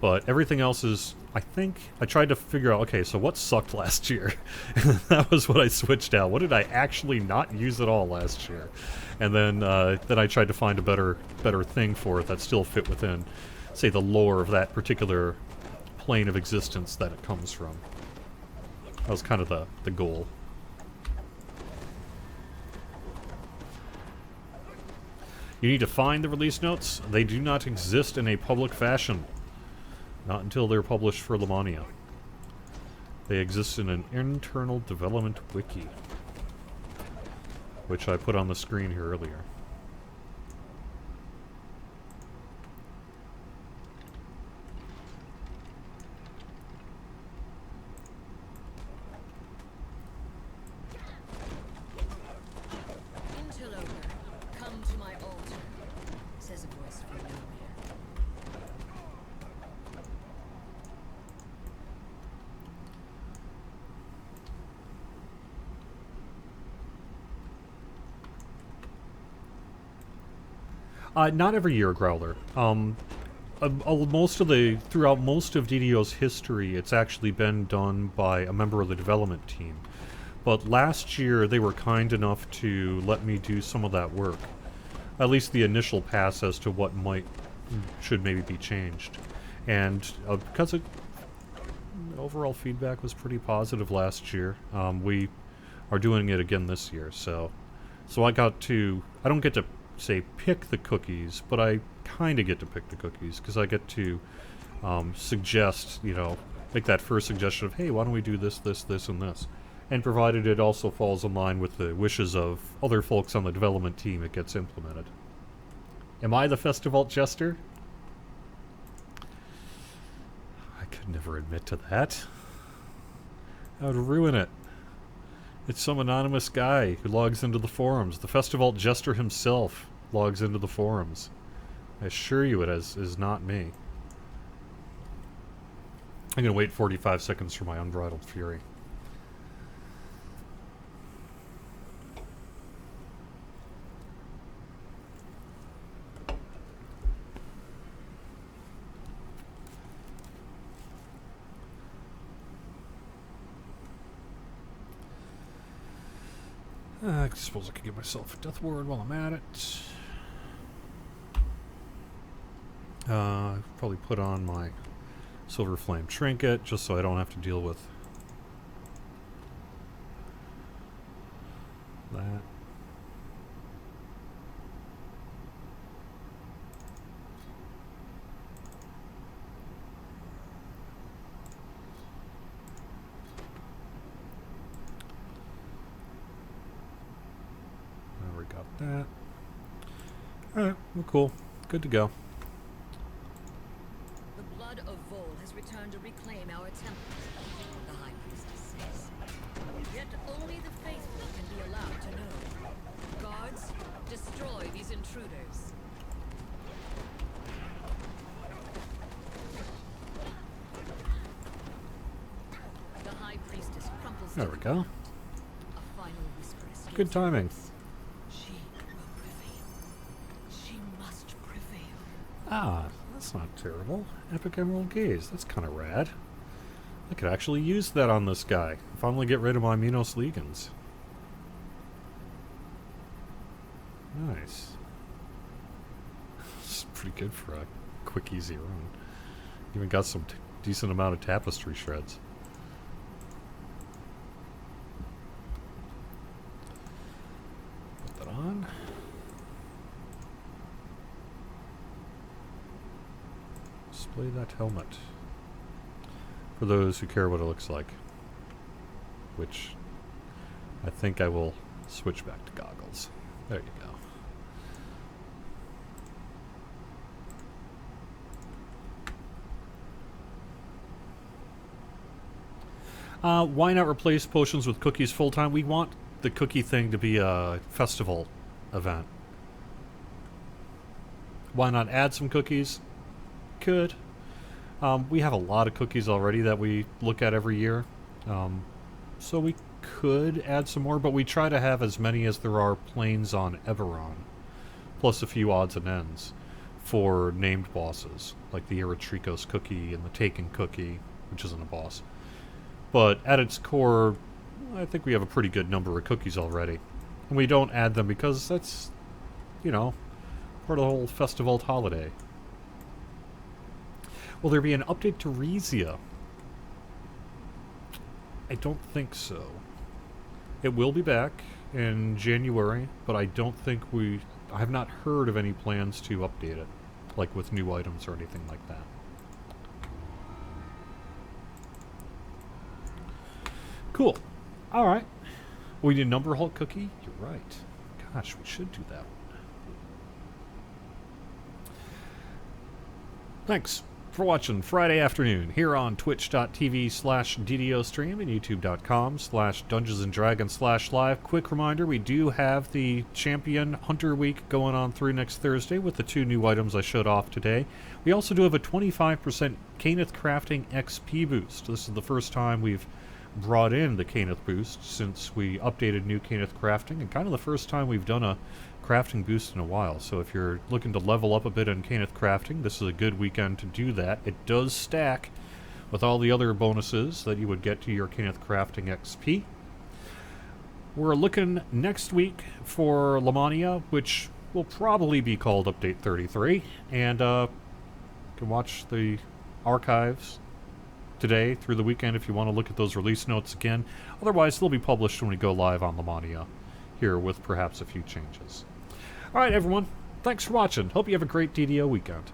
But everything else is, I think, I tried to figure out, okay, so what sucked last year? And that was what I switched out. What did I actually not use at all last year? And then I tried to find a better thing for it that still fit within, say, the lore of that particular plane of existence that it comes from. That was kind of the goal. You need to find the release notes. They do not exist in a public fashion. Not until they're published for Lamania. They exist in an internal development wiki, which I put on the screen here earlier. Interloper, come to my altar, says a voice from nowhere. Not every year, Growler. Throughout most of DDO's history, it's actually been done by a member of the development team. But last year, they were kind enough to let me do some of that work. At least the initial pass as to what should maybe be changed. And because overall feedback was pretty positive last year, we are doing it again this year. So I don't get to say pick the cookies, but I kind of get to pick the cookies because I get to suggest, make that first suggestion of, hey, why don't we do this, this, this, and this? And provided it also falls in line with the wishes of other folks on the development team, it gets implemented. Am I the Festival Jester? I could never admit to that. I would ruin it. It's some anonymous guy who logs into the forums. The Festival Jester himself logs into the forums. I assure you it is not me. I'm going to wait 45 seconds for my unbridled fury. I suppose I could give myself a death ward while I'm at it. Probably put on my Silver Flame Trinket, just so I don't have to deal with that. We got that. Alright, well, cool. Good to go. The blood of Vol has returned to reclaim our temple, the High Priestess says. Yet only the faithful can be allowed to know. Guards, destroy these intruders. The High Priestess crumples. There we go. A final whisper escapes. Good timing. She will prevail. She must prevail. Ah, that's not terrible. Epic Emerald Gaze. That's kind of rad. I could actually use that on this guy. Finally get rid of my Minos Legans. Nice. It's pretty good for a quick, easy run. Even got some decent amount of tapestry shreds. Put that on. Display that helmet. For those who care what it looks like. Which I think I will switch back to goggles. There you go. Why not replace potions with cookies full time? We want the cookie thing to be a festival event. Why not add some cookies? Could. We have a lot of cookies already that we look at every year. So we could add some more, but we try to have as many as there are planes on Everon, plus a few odds and ends for named bosses, like the Eretrikos cookie and the Taken cookie, which isn't a boss. But at its core, I think we have a pretty good number of cookies already. And we don't add them because that's, part of the whole festival holiday. Will there be an update to Rezia? I don't think so. It will be back in January, but I don't think I have not heard of any plans to update it, like with new items or anything like that. Cool. All right. We need a number Hulk cookie? You're right. Gosh, we should do that one. Thanks for watching Friday afternoon here on twitch.tv/DDO stream and youtube.com/Dungeons & Dragons/live. Quick reminder, we do have the Champion Hunter Week going on through next Thursday with the 2 new items I showed off today. We also do have a 25% Caneth Crafting XP boost. This is the first time we've brought in the Caneth boost since we updated new Caneth Crafting, and kind of the first time we've done a crafting boost in a while. So if you're looking to level up a bit on Caneth Crafting, this is a good weekend to do that. It does stack with all the other bonuses that you would get to your Caneth Crafting XP. We're looking next week for Lamania, which will probably be called Update 33, and you can watch the archives today through the weekend if you want to look at those release notes again. Otherwise, they'll be published when we go live on Lamania here with perhaps a few changes. All right, everyone. Thanks for watching. Hope you have a great DDO weekend.